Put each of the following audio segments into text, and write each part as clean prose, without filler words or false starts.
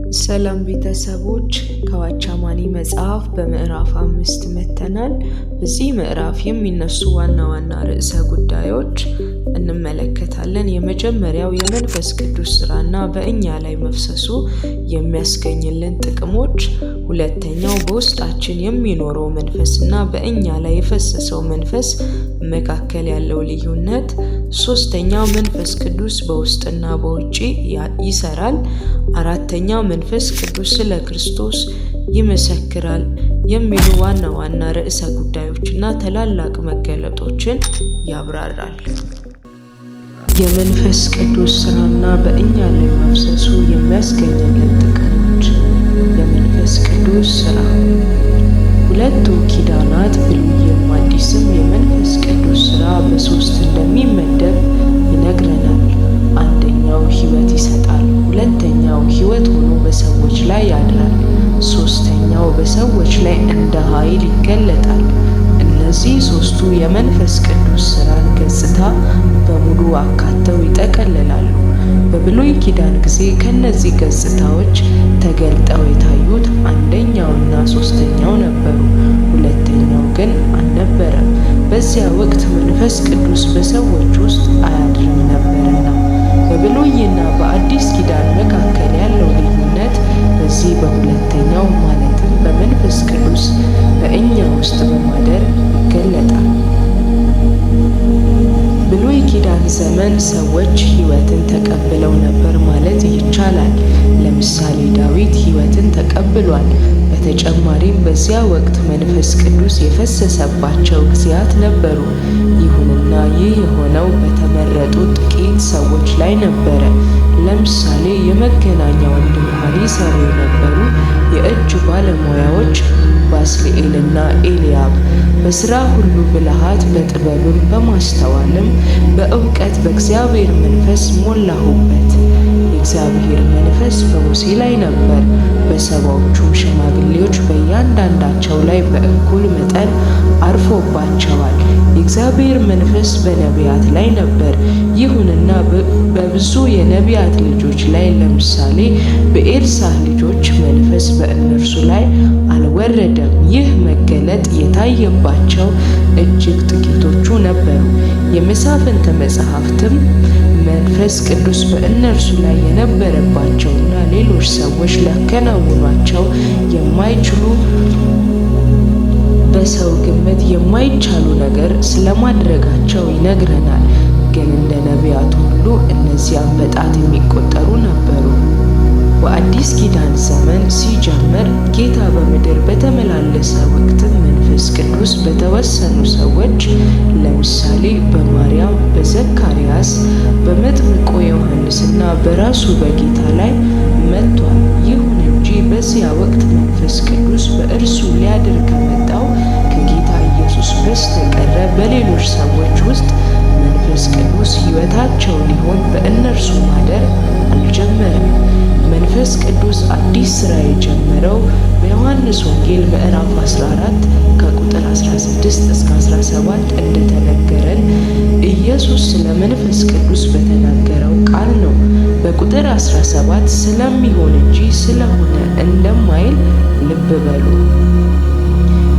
ሰላም ቤተሰቦች፣ ከዋቻማኒ መጽሐፍ በምዕራፍ 5 መተናል። በዚህ ምዕራፍ የሚነሱ ዋና ዋና ርዕሰ ጉዳዮች እንመለከታለን። የመጀመሪያው የመንፈስ ቅዱስ ስራና በእኛ ላይ መፍሰሱ የሚያስገኝልን ጥቅሞች፣ ሁለተኛው በውስጣችን የሚኖረው መንፈስና በእኛ ላይ የፈሰሰው መንፈስ መካከል ያለው ልዩነት፣ ሶስተኛው መንፈስ ቅዱስ በውስጥና በውጪ ይሰራል፣ አራተኛው መንፈስ ቅዱስ ስለ ክርስቶስ ይመሰክራል የሚሉ ዋና ዋና ርዕሰ ጉዳዮችና ታላላቅ መገለጦችን ያብራራል። የመንፈስ ቅዱስ ስራና በእኛ ላይ መፍሰሱ የሚያስገኝልን ጥቅሞች። የመንፈስ ቅዱስ ስራ። ሁለቱ ኪዳናት ብሉይም አዲስም የመንፈስ ቅዱስ ስራ በሶስት እንደሚመደብ ይነግረናል። አንደኛው ሕይወት ይሰጣል፣ ሁለተኛው ሕይወት ሆኖ በሰዎች ላይ ያድራል፣ ሶስተኛው በሰዎች ላይ እንደ ኃይል ይገለጣል። እነዚህ ሶስቱ የመንፈስ ቅዱስ ስራን ገጽታ በሙሉ አካተው ይጠቀልላሉ። በብሉይ ኪዳን ጊዜ ከነዚህ ገጽታዎች ተገልጠው የታዩት አንደኛውና ሶስተኛው ነበሩ፣ ሁለተኛው ግን አልነበረም። በዚያ ወቅት መንፈስ ቅዱስ በሰዎች ውስጥ አያድርም ነበርና። በብሉይና በአዲስ ኪዳን መካከል ያለው ልዩነት በዚህ በሁለተኛው ማለትም በመንፈስ ቅዱስ በእኛ ውስጥ በማደር ይገለጣል። ብሉይ ኪዳን ዘመን ሰዎች ሕይወትን ተቀብለው ነበር ማለት ይቻላል። ለምሳሌ ዳዊት ሕይወትን ተቀብሏል። በተጨማሪም በዚያ ወቅት መንፈስ ቅዱስ የፈሰሰባቸው ጊዜያት ነበሩ። ይሁንና ይህ የሆነው በተመረጡ ጥቂት ሰዎች ላይ ነበረ። ለምሳሌ የመገናኛውን ድንኳን ይሰሩ የነበሩ የእጅ ባለሙያዎች ባስልኤልና ኤልያብ በሥራ ሁሉ ብልሃት፣ በጥበብም በማስተዋልም በእውቀት በእግዚአብሔር መንፈስ ሞላሁበት። የእግዚአብሔር መንፈስ በሙሴ ላይ ነበር። በሰባዎቹም ሽማግሌዎች በእያንዳንዳቸው ላይ በእኩል መጠን አርፎባቸዋል። የእግዚአብሔር መንፈስ በነቢያት ላይ ነበር። ይሁንና በብዙ የነቢያት ልጆች ላይ ለምሳሌ በኤልሳዕ ልጆች መንፈስ በእነርሱ ላይ አልወረደም። ይህ መገለጥ የታየባቸው እጅግ ጥቂቶቹ ነበሩ። የመሳፍንት መጻሕፍትም መንፈስ ቅዱስ በእነርሱ ላይ የነበረባቸውና ሌሎች ሰዎች ሊያከናውኗቸው የማይችሉ በሰው ግምት የማይቻሉ ነገር ስለማድረጋቸው ይነግረናል። ግን እንደ ነቢያት ሁሉ እነዚያም በጣት የሚቆጠሩ ነበሩ። በአዲስ ኪዳን ዘመን ሲጀምር ጌታ በምድር በተመላለሰ ወቅትም መንፈስ ቅዱስ በተወሰኑ ሰዎች ለምሳሌ በማርያም፣ በዘካርያስ፣ በመጥምቁ ዮሐንስና በራሱ በጌታ ላይ መጥቷል። ይሁን እንጂ በዚያ ወቅት መንፈስ ቅዱስ በእርሱ ሊያድር ከመጣው ከጌታ ኢየሱስ በስተቀር በሌሎች ሰዎች ውስጥ መንፈስ ቅዱስ ሕይወታቸው ሊሆን በእነርሱ ማደር አልጀመረም። መንፈስ ቅዱስ አዲስ ሥራ የጀመረው በዮሐንስ ወንጌል ምዕራፍ 14 ከቁጥር 16 እስከ 17 እንደተነገረን ኢየሱስ ስለ መንፈስ ቅዱስ በተናገረው ቃል ነው። በቁጥር 17 ስለሚሆን እንጂ ስለሆነ እንደማይል ልብ በሉ።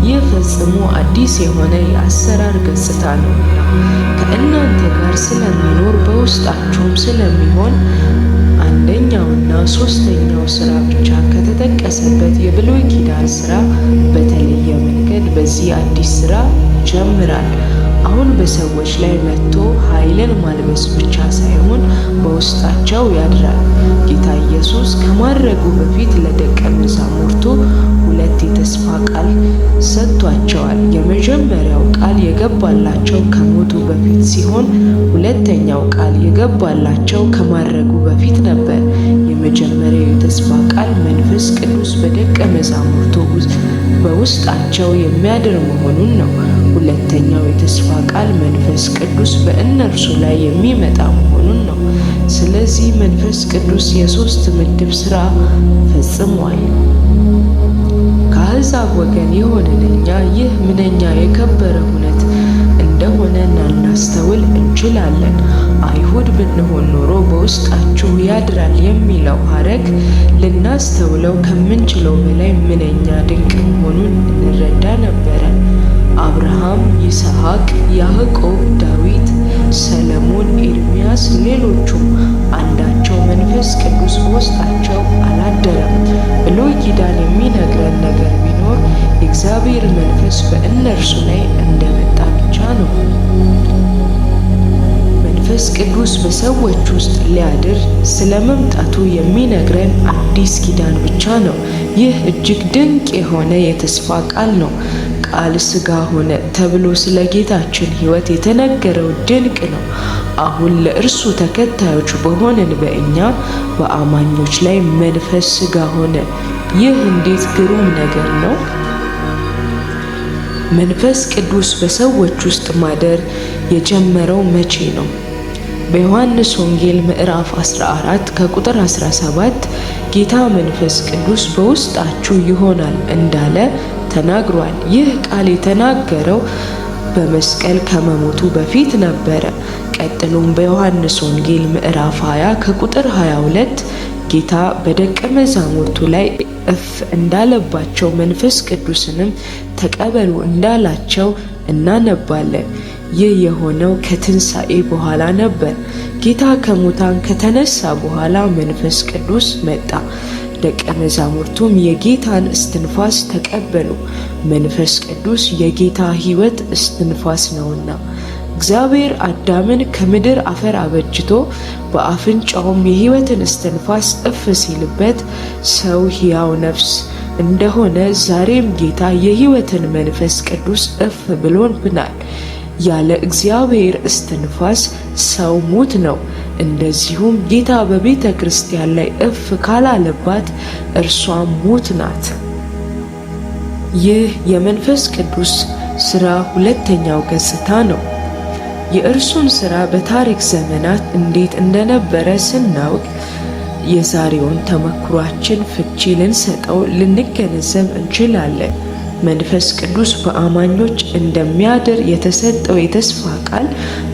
ይህ ፈጽሞ አዲስ የሆነ የአሰራር ገጽታ ነውና ከእናንተ ጋር ስለሚኖር በውስጣችሁም ስለሚሆን አንደኛውና ሶስተኛው ስራ ብቻ ከተጠቀሰበት የብሉይ ኪዳን ስራ በተለየ መንገድ በዚህ አዲስ ስራ ይጀምራል። አሁን በሰዎች ላይ መጥቶ ኃይልን ማልበስ ብቻ ሳይሆን በውስጣቸው ያድራል። ጌታ ኢየሱስ ከማድረጉ በፊት ለደቀ መዛሙርቱ ሁለት የተስፋ ቃል ሰጥቷቸዋል። የመጀመሪያው ቃል የገባላቸው ከሞቱ በፊት ሲሆን ሁለተኛው ቃል የገባላቸው ከማድረጉ በፊት ነበር። የመጀመሪያው የተስፋ ቃል መንፈስ ቅዱስ በደቀ መዛሙርቱ በውስጣቸው የሚያድር መሆኑን ነው። ሁለተኛው የተስፋ ቃል መንፈስ ቅዱስ በእነርሱ ላይ የሚመጣ መሆኑን ነው። ስለዚህ መንፈስ ቅዱስ የሶስት ምድብ ሥራ ፈጽሟል። ከአሕዛብ ወገን የሆንን እኛ ይህ ምንኛ የከበረ እውነት እንደሆነ ላናስተውል እንችላለን። አይሁድ ብንሆን ኖሮ በውስጣችሁ ያድራል የሚለው ሐረግ ልናስተውለው ከምንችለው በላይ ምንኛ ድንቅ መሆኑን እንረዳ ነበረ። አብርሃም፣ ይስሐቅ፣ ያዕቆብ፣ ዳዊት፣ ሰለሞን፣ ኤርምያስ፣ ሌሎቹም አንዳቸው መንፈስ ቅዱስ በውስጣቸው አላደረም። ብሉይ ኪዳን የሚነግረን ነገር ቢኖር የእግዚአብሔር መንፈስ በእነርሱ ላይ እንደመጣ ብቻ ነው። መንፈስ ቅዱስ በሰዎች ውስጥ ሊያድር ስለ መምጣቱ የሚነግረን አዲስ ኪዳን ብቻ ነው። ይህ እጅግ ድንቅ የሆነ የተስፋ ቃል ነው። ቃል ሥጋ ሆነ ተብሎ ስለ ጌታችን ሕይወት የተነገረው ድንቅ ነው። አሁን ለእርሱ ተከታዮች በሆንን በእኛ በአማኞች ላይ መንፈስ ሥጋ ሆነ። ይህ እንዴት ግሩም ነገር ነው! መንፈስ ቅዱስ በሰዎች ውስጥ ማደር የጀመረው መቼ ነው? በዮሐንስ ወንጌል ምዕራፍ 14 ከቁጥር 17 ጌታ መንፈስ ቅዱስ በውስጣችሁ ይሆናል እንዳለ ተናግሯል። ይህ ቃል የተናገረው በመስቀል ከመሞቱ በፊት ነበረ። ቀጥሎም በዮሐንስ ወንጌል ምዕራፍ 20 ከቁጥር 22 ጌታ በደቀ መዛሙርቱ ላይ እፍ እንዳለባቸው መንፈስ ቅዱስንም ተቀበሉ እንዳላቸው እናነባለን። ይህ የሆነው ከትንሣኤ በኋላ ነበር። ጌታ ከሙታን ከተነሳ በኋላ መንፈስ ቅዱስ መጣ። ደቀ መዛሙርቱም የጌታን እስትንፋስ ተቀበሉ። መንፈስ ቅዱስ የጌታ ሕይወት እስትንፋስ ነውና። እግዚአብሔር አዳምን ከምድር አፈር አበጅቶ በአፍንጫውም የሕይወትን እስትንፋስ እፍ ሲልበት ሰው ሕያው ነፍስ እንደሆነ ዛሬም ጌታ የሕይወትን መንፈስ ቅዱስ እፍ ብሎብናል። ያለ እግዚአብሔር እስትንፋስ ሰው ሙት ነው። እንደዚሁም ጌታ በቤተ ክርስቲያን ላይ እፍ ካላለባት እርሷም ሙት ናት። ይህ የመንፈስ ቅዱስ ሥራ ሁለተኛው ገጽታ ነው። የእርሱን ሥራ በታሪክ ዘመናት እንዴት እንደነበረ ስናውቅ የዛሬውን ተመክሯችን ፍቺ ልንሰጠው ልንገነዘብ እንችላለን። መንፈስ ቅዱስ በአማኞች እንደሚያድር የተሰጠው የተስፋ ቃል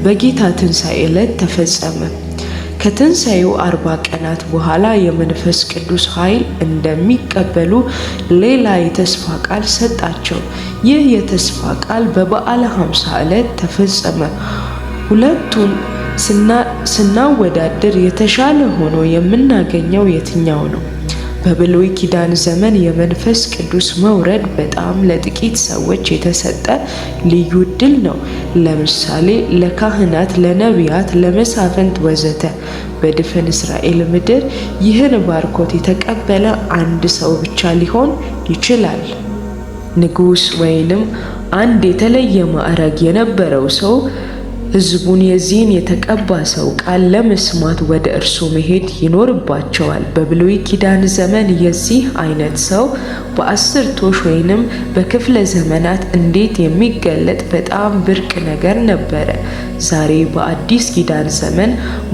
በጌታ ትንሣኤ ዕለት ተፈጸመ። ከትንሣኤው 40 ቀናት በኋላ የመንፈስ ቅዱስ ኃይል እንደሚቀበሉ ሌላ የተስፋ ቃል ሰጣቸው። ይህ የተስፋ ቃል በበዓለ ሐምሳ ዕለት ተፈጸመ። ሁለቱን ስናወዳድር የተሻለ ሆኖ የምናገኘው የትኛው ነው? በብሉይ ኪዳን ዘመን የመንፈስ ቅዱስ መውረድ በጣም ለጥቂት ሰዎች የተሰጠ ልዩ ዕድል ነው። ለምሳሌ ለካህናት፣ ለነቢያት፣ ለመሳፍንት ወዘተ። በድፍን እስራኤል ምድር ይህን ባርኮት የተቀበለ አንድ ሰው ብቻ ሊሆን ይችላል። ንጉሥ ወይንም አንድ የተለየ ማዕረግ የነበረው ሰው ሕዝቡን የዚህን የተቀባ ሰው ቃል ለመስማት ወደ እርሱ መሄድ ይኖርባቸዋል። በብሉይ ኪዳን ዘመን የዚህ አይነት ሰው በአስርቶሽ ወይንም በክፍለ ዘመናት እንዴት የሚገለጥ በጣም ብርቅ ነገር ነበረ። ዛሬ በአዲስ ኪዳን ዘመን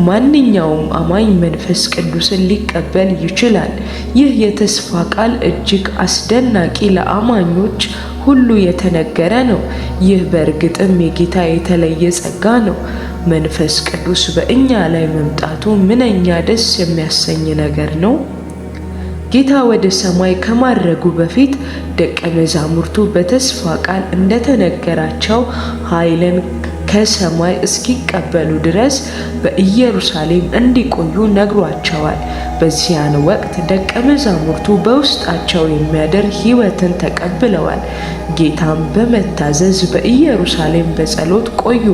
ማንኛውም አማኝ መንፈስ ቅዱስን ሊቀበል ይችላል። ይህ የተስፋ ቃል እጅግ አስደናቂ፣ ለአማኞች ሁሉ የተነገረ ነው። ይህ በእርግጥም የጌታ የተለየ ጸጋ ነው። መንፈስ ቅዱስ በእኛ ላይ መምጣቱ ምንኛ ደስ የሚያሰኝ ነገር ነው። ጌታ ወደ ሰማይ ከማረጉ በፊት ደቀ መዛሙርቱ በተስፋ ቃል እንደተነገራቸው ኃይልን ከሰማይ እስኪቀበሉ ድረስ በኢየሩሳሌም እንዲቆዩ ነግሯቸዋል። በዚያን ወቅት ደቀ መዛሙርቱ በውስጣቸው የሚያድር ሕይወትን ተቀብለዋል። ጌታም በመታዘዝ በኢየሩሳሌም በጸሎት ቆዩ።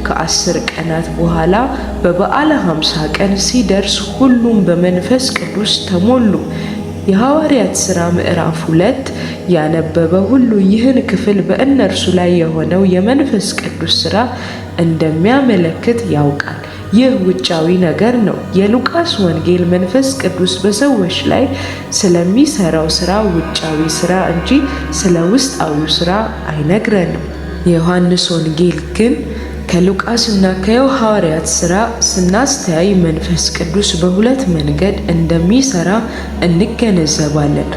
ከ10 ቀናት በኋላ በበዓለ ሐምሳ ቀን ሲደርስ ሁሉም በመንፈስ ቅዱስ ተሞሉ። የሐዋርያት ሥራ ምዕራፍ 2 ያነበበ ሁሉ ይህን ክፍል በእነርሱ ላይ የሆነው የመንፈስ ቅዱስ ሥራ እንደሚያመለክት ያውቃል። ይህ ውጫዊ ነገር ነው። የሉቃስ ወንጌል መንፈስ ቅዱስ በሰዎች ላይ ስለሚሰራው ሥራ ውጫዊ ሥራ እንጂ ስለ ውስጣዊው ሥራ አይነግረንም። የዮሐንስ ወንጌል ግን ከሉቃስና ከሐዋርያት ሥራ ስናስተያይ መንፈስ ቅዱስ በሁለት መንገድ እንደሚሰራ እንገነዘባለን።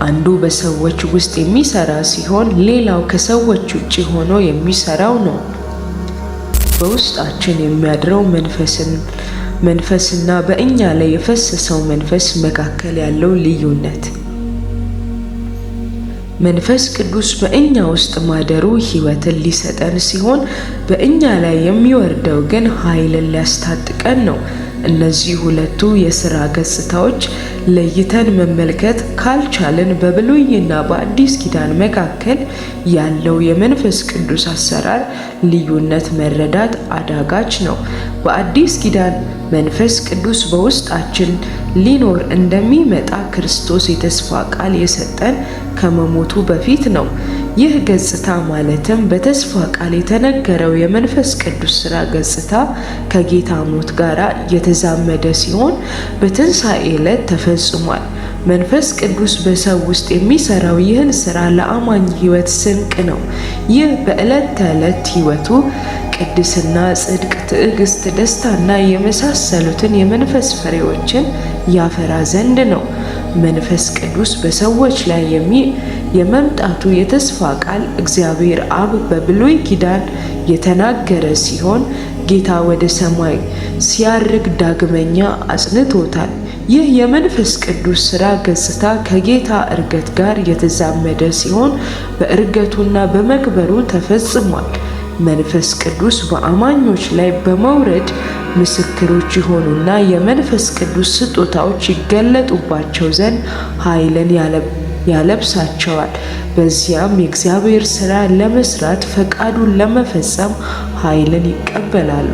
አንዱ በሰዎች ውስጥ የሚሰራ ሲሆን ሌላው ከሰዎች ውጭ ሆኖ የሚሰራው ነው። በውስጣችን የሚያድረው መንፈስና በእኛ ላይ የፈሰሰው መንፈስ መካከል ያለው ልዩነት። መንፈስ ቅዱስ በእኛ ውስጥ ማደሩ ሕይወትን ሊሰጠን ሲሆን፣ በእኛ ላይ የሚወርደው ግን ኃይልን ሊያስታጥቀን ነው። እነዚህ ሁለቱ የሥራ ገጽታዎች ለይተን መመልከት ካልቻልን በብሉይና በአዲስ ኪዳን መካከል ያለው የመንፈስ ቅዱስ አሰራር ልዩነት መረዳት አዳጋች ነው። በአዲስ ኪዳን መንፈስ ቅዱስ በውስጣችን ሊኖር እንደሚመጣ ክርስቶስ የተስፋ ቃል የሰጠን ከመሞቱ በፊት ነው። ይህ ገጽታ ማለትም በተስፋ ቃል የተነገረው የመንፈስ ቅዱስ ሥራ ገጽታ ከጌታ ሞት ጋር የተዛመደ ሲሆን በትንሣኤ ዕለት ተፈጽሟል። መንፈስ ቅዱስ በሰው ውስጥ የሚሰራው ይህን ሥራ ለአማኝ ሕይወት ስንቅ ነው። ይህ በዕለት ተዕለት ሕይወቱ ቅድስና፣ ጽድቅ፣ ትዕግስት፣ ደስታና የመሳሰሉትን የመንፈስ ፍሬዎችን ያፈራ ዘንድ ነው። መንፈስ ቅዱስ በሰዎች ላይ የመምጣቱ የተስፋ ቃል እግዚአብሔር አብ በብሉይ ኪዳን የተናገረ ሲሆን ጌታ ወደ ሰማይ ሲያርግ ዳግመኛ አጽንቶታል። ይህ የመንፈስ ቅዱስ ሥራ ገጽታ ከጌታ ዕርገት ጋር የተዛመደ ሲሆን በዕርገቱና በመክበሩ ተፈጽሟል። መንፈስ ቅዱስ በአማኞች ላይ በመውረድ ምስክሮች ይሆኑና የመንፈስ ቅዱስ ስጦታዎች ይገለጡባቸው ዘንድ ኃይልን ያለብሳቸዋል። በዚያም የእግዚአብሔር ሥራ ለመስራት ፈቃዱን ለመፈጸም ኃይልን ይቀበላሉ።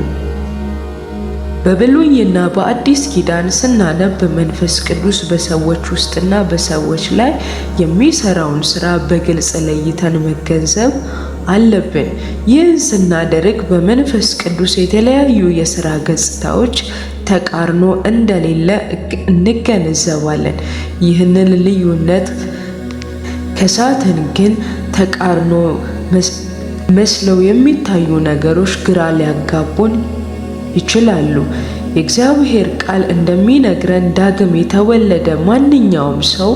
በብሉይና በአዲስ ኪዳን ስናነብ መንፈስ ቅዱስ በሰዎች ውስጥና በሰዎች ላይ የሚሰራውን ሥራ በግልጽ ለይተን መገንዘብ አለብን። ይህን ስናደርግ በመንፈስ ቅዱስ የተለያዩ የሥራ ገጽታዎች ተቃርኖ እንደሌለ እንገነዘባለን። ይህንን ልዩነት ከሳትን ግን ተቃርኖ መስለው የሚታዩ ነገሮች ግራ ሊያጋቡን ይችላሉ። የእግዚአብሔር ቃል እንደሚነግረን ዳግም የተወለደ ማንኛውም ሰው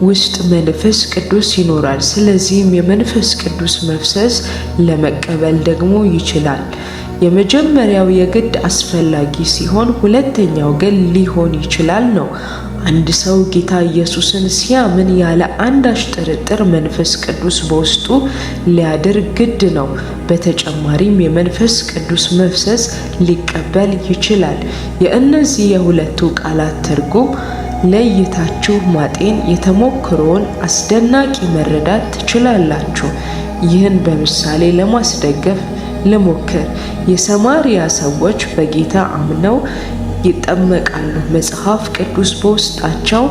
ውስጥ መንፈስ ቅዱስ ይኖራል። ስለዚህም የመንፈስ ቅዱስ መፍሰስ ለመቀበል ደግሞ ይችላል። የመጀመሪያው የግድ አስፈላጊ ሲሆን ሁለተኛው ግን ሊሆን ይችላል ነው። አንድ ሰው ጌታ ኢየሱስን ሲያምን ያለ አንዳች ጥርጥር መንፈስ ቅዱስ በውስጡ ሊያድር ግድ ነው። በተጨማሪም የመንፈስ ቅዱስ መፍሰስ ሊቀበል ይችላል። የእነዚህ የሁለቱ ቃላት ትርጉም ለይታችሁ ማጤን የተሞክሮውን አስደናቂ መረዳት ትችላላችሁ። ይህን በምሳሌ ለማስደገፍ ልሞክር። የሰማርያ ሰዎች በጌታ አምነው ይጠመቃሉ። መጽሐፍ ቅዱስ በውስጣቸው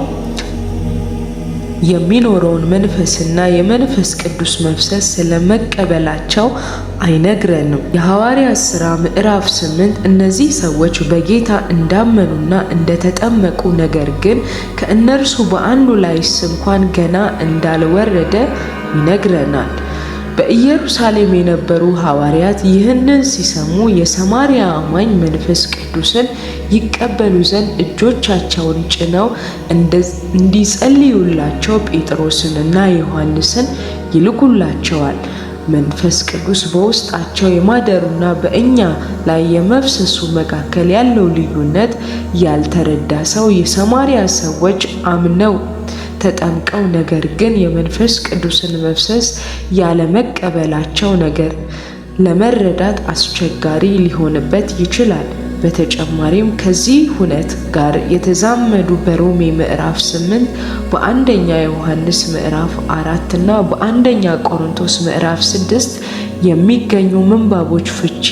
የሚኖረውን መንፈስና የመንፈስ ቅዱስ መፍሰስ ስለመቀበላቸው አይነግረንም። የሐዋርያት ሥራ ምዕራፍ 8 እነዚህ ሰዎች በጌታ እንዳመኑና እንደተጠመቁ ነገር ግን ከእነርሱ በአንዱ ላይስ እንኳን ገና እንዳልወረደ ይነግረናል። በኢየሩሳሌም የነበሩ ሐዋርያት ይህንን ሲሰሙ የሰማርያ አማኝ መንፈስ ቅዱስን ይቀበሉ ዘንድ እጆቻቸውን ጭነው እንዲጸልዩላቸው ጴጥሮስንና ዮሐንስን ይልኩላቸዋል። መንፈስ ቅዱስ በውስጣቸው የማደሩና በእኛ ላይ የመፍሰሱ መካከል ያለው ልዩነት ያልተረዳ ሰው የሰማርያ ሰዎች አምነው ተጠምቀው ነገር ግን የመንፈስ ቅዱስን መፍሰስ ያለመቀበላቸው ነገር ለመረዳት አስቸጋሪ ሊሆንበት ይችላል። በተጨማሪም ከዚህ ሁነት ጋር የተዛመዱ በሮሜ ምዕራፍ 8 በአንደኛ ዮሐንስ ምዕራፍ 4 እና በአንደኛ ቆሮንቶስ ምዕራፍ 6 የሚገኙ ምንባቦች ፍቺ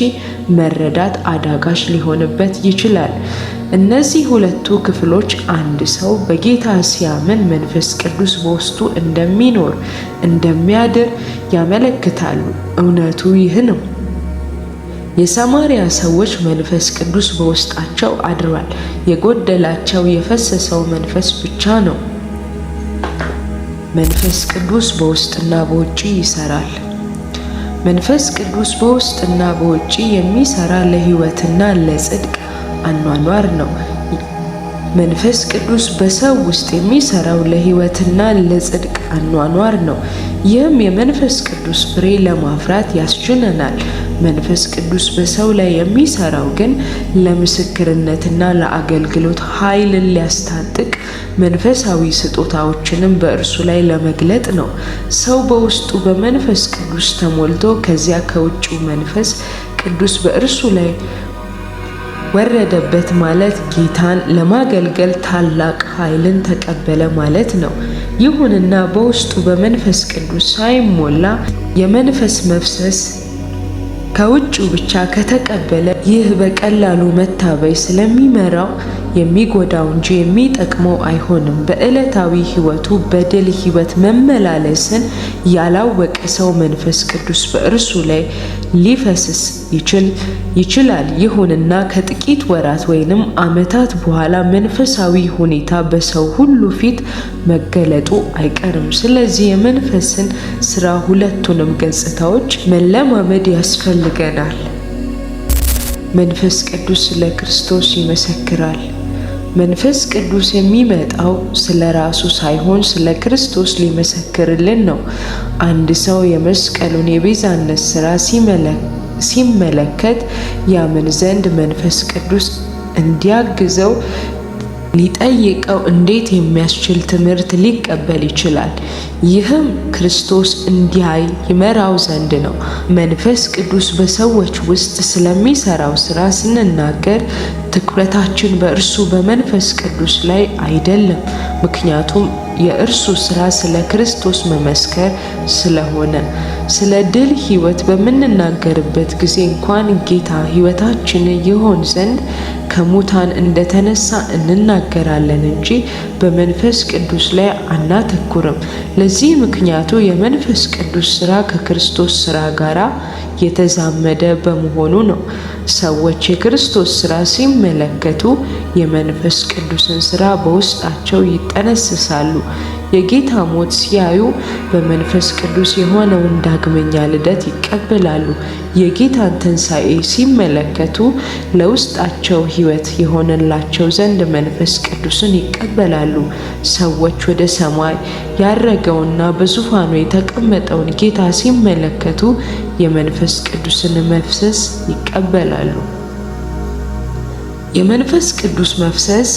መረዳት አዳጋች ሊሆንበት ይችላል። እነዚህ ሁለቱ ክፍሎች አንድ ሰው በጌታ ሲያምን መንፈስ ቅዱስ በውስጡ እንደሚኖር እንደሚያድር ያመለክታሉ። እውነቱ ይህ ነው። የሰማርያ ሰዎች መንፈስ ቅዱስ በውስጣቸው አድሯል። የጎደላቸው የፈሰሰው መንፈስ ብቻ ነው። መንፈስ ቅዱስ በውስጥና በውጪ ይሰራል። መንፈስ ቅዱስ በውስጥና በውጪ የሚሰራ ለሕይወትና ለጽድቅ አኗኗር ነው። መንፈስ ቅዱስ በሰው ውስጥ የሚሰራው ለሕይወትና ለጽድቅ አኗኗር ነው። ይህም የመንፈስ ቅዱስ ፍሬ ለማፍራት ያስችለናል። መንፈስ ቅዱስ በሰው ላይ የሚሰራው ግን ለምስክርነትና ለአገልግሎት ኃይልን ሊያስታጥቅ መንፈሳዊ ስጦታዎችንም በእርሱ ላይ ለመግለጥ ነው። ሰው በውስጡ በመንፈስ ቅዱስ ተሞልቶ ከዚያ ከውጭው መንፈስ ቅዱስ በእርሱ ላይ ወረደበት ማለት ጌታን ለማገልገል ታላቅ ኃይልን ተቀበለ ማለት ነው። ይሁንና በውስጡ በመንፈስ ቅዱስ ሳይሞላ የመንፈስ መፍሰስ ከውጭው ብቻ ከተቀበለ ይህ በቀላሉ መታበይ ስለሚመራው የሚጎዳው እንጂ የሚጠቅመው አይሆንም። በዕለታዊ ሕይወቱ በድል ሕይወት መመላለስን ያላወቀ ሰው መንፈስ ቅዱስ በእርሱ ላይ ሊፈስስ ይችላል። ይሁንና ከጥቂት ወራት ወይንም ዓመታት በኋላ መንፈሳዊ ሁኔታ በሰው ሁሉ ፊት መገለጡ አይቀርም። ስለዚህ የመንፈስን ስራ ሁለቱንም ገጽታዎች መለማመድ ያስፈልገናል። መንፈስ ቅዱስ ስለ ክርስቶስ ይመሰክራል። መንፈስ ቅዱስ የሚመጣው ስለ ራሱ ሳይሆን ስለ ክርስቶስ ሊመሰክርልን ነው። አንድ ሰው የመስቀሉን የቤዛነት ስራ ሲመለከት ያምን ዘንድ መንፈስ ቅዱስ እንዲያግዘው ሊጠይቀው እንዴት የሚያስችል ትምህርት ሊቀበል ይችላል? ይህም ክርስቶስ እንዲያይ ይመራው ዘንድ ነው። መንፈስ ቅዱስ በሰዎች ውስጥ ስለሚሰራው ስራ ስንናገር ትኩረታችን በእርሱ በመንፈስ ቅዱስ ላይ አይደለም። ምክንያቱም የእርሱ ስራ ስለ ክርስቶስ መመስከር ስለሆነ። ስለ ድል ሕይወት በምንናገርበት ጊዜ እንኳን ጌታ ሕይወታችን ይሆን ዘንድ ከሙታን እንደተነሳ እንናገራለን እንጂ በመንፈስ ቅዱስ ላይ አናተኩርም። ለዚህ ምክንያቱ የመንፈስ ቅዱስ ስራ ከክርስቶስ ስራ ጋር የተዛመደ በመሆኑ ነው። ሰዎች የክርስቶስ ስራ ሲመለከቱ የመንፈስ ቅዱስን ስራ በውስጣቸው ይጠነስሳሉ። የጌታ ሞት ሲያዩ በመንፈስ ቅዱስ የሆነውን ዳግመኛ ልደት ይቀበላሉ። የጌታን ትንሣኤ ሲመለከቱ ለውስጣቸው ሕይወት የሆነላቸው ዘንድ መንፈስ ቅዱስን ይቀበላሉ። ሰዎች ወደ ሰማይ ያረገውና በዙፋኑ የተቀመጠውን ጌታ ሲመለከቱ የመንፈስ ቅዱስን መፍሰስ ይቀበላሉ። የመንፈስ ቅዱስ መፍሰስ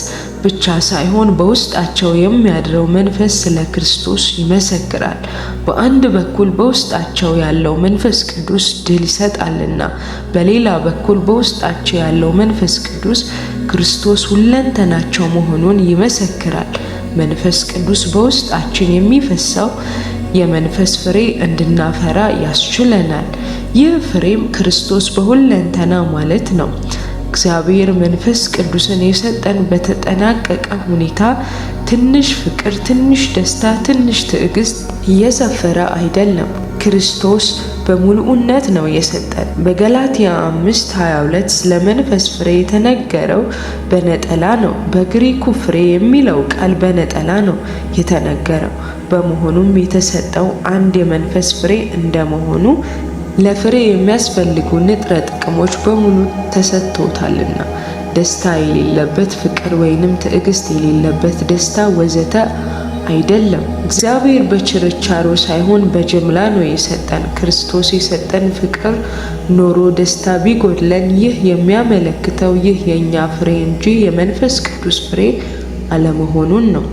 ብቻ ሳይሆን በውስጣቸው የሚያድረው መንፈስ ስለ ክርስቶስ ይመሰክራል። በአንድ በኩል በውስጣቸው ያለው መንፈስ ቅዱስ ድል ይሰጣልና፣ በሌላ በኩል በውስጣቸው ያለው መንፈስ ቅዱስ ክርስቶስ ሁለንተናቸው መሆኑን ይመሰክራል። መንፈስ ቅዱስ በውስጣችን የሚፈሰው የመንፈስ ፍሬ እንድናፈራ ያስችለናል። ይህ ፍሬም ክርስቶስ በሁለንተና ማለት ነው። እግዚአብሔር መንፈስ ቅዱስን የሰጠን በተጠናቀቀ ሁኔታ ትንሽ ፍቅር፣ ትንሽ ደስታ፣ ትንሽ ትዕግስት እየሰፈረ አይደለም። ክርስቶስ በሙሉነት ነው የሰጠን። በገላትያ 5:22 ስለ መንፈስ ፍሬ የተነገረው በነጠላ ነው። በግሪኩ ፍሬ የሚለው ቃል በነጠላ ነው የተነገረው። በመሆኑም የተሰጠው አንድ የመንፈስ ፍሬ እንደመሆኑ ለፍሬ የሚያስፈልጉ ንጥረ ጥቅሞች በሙሉ ተሰጥቶታልና ደስታ የሌለበት ፍቅር ወይንም ትዕግስት የሌለበት ደስታ ወዘተ አይደለም። እግዚአብሔር በችርቻሮ ሳይሆን በጅምላ ነው የሰጠን። ክርስቶስ የሰጠን ፍቅር ኖሮ ደስታ ቢጎድለን ይህ የሚያመለክተው ይህ የኛ ፍሬ እንጂ የመንፈስ ቅዱስ ፍሬ አለመሆኑን ነው።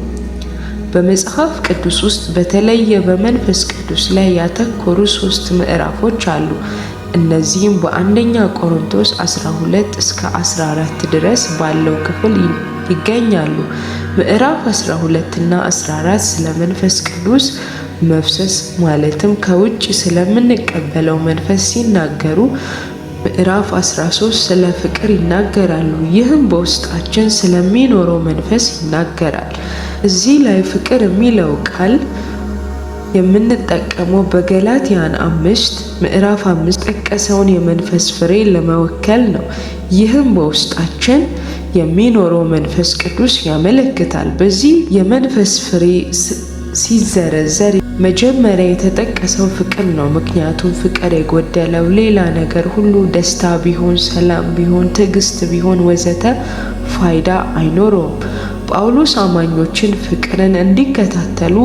በመጽሐፍ ቅዱስ ውስጥ በተለየ በመንፈስ ቅዱስ ላይ ያተኮሩ 3 ምዕራፎች አሉ። እነዚህም በአንደኛ ቆሮንቶስ 12 እስከ 14 ድረስ ባለው ክፍል ይገኛሉ። ምዕራፍ 12 እና 14 ስለ መንፈስ ቅዱስ መፍሰስ ማለትም ከውጭ ስለምንቀበለው መንፈስ ሲናገሩ፣ ምዕራፍ 13 ስለ ፍቅር ይናገራሉ። ይህም በውስጣችን ስለሚኖረው መንፈስ ይናገራል። እዚህ ላይ ፍቅር የሚለው ቃል የምንጠቀመው በገላትያን 5 ምዕራፍ 5 ጠቀሰውን የመንፈስ ፍሬ ለመወከል ነው። ይህም በውስጣችን የሚኖረው መንፈስ ቅዱስ ያመለክታል። በዚህ የመንፈስ ፍሬ ሲዘረዘር መጀመሪያ የተጠቀሰው ፍቅር ነው። ምክንያቱም ፍቅር የጎደለው ሌላ ነገር ሁሉ ደስታ ቢሆን፣ ሰላም ቢሆን፣ ትዕግስት ቢሆን ወዘተ ፋይዳ አይኖረውም። ጳውሎስ አማኞችን ፍቅርን እንዲከታተሉ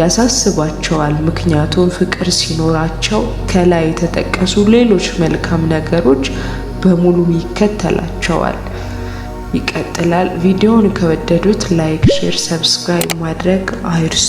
ያሳስባቸዋል። ምክንያቱም ፍቅር ሲኖራቸው ከላይ የተጠቀሱ ሌሎች መልካም ነገሮች በሙሉ ይከተላቸዋል። ይቀጥላል። ቪዲዮውን ከወደዱት ላይክ፣ ሼር፣ ሰብስክራይብ ማድረግ አይርሱ።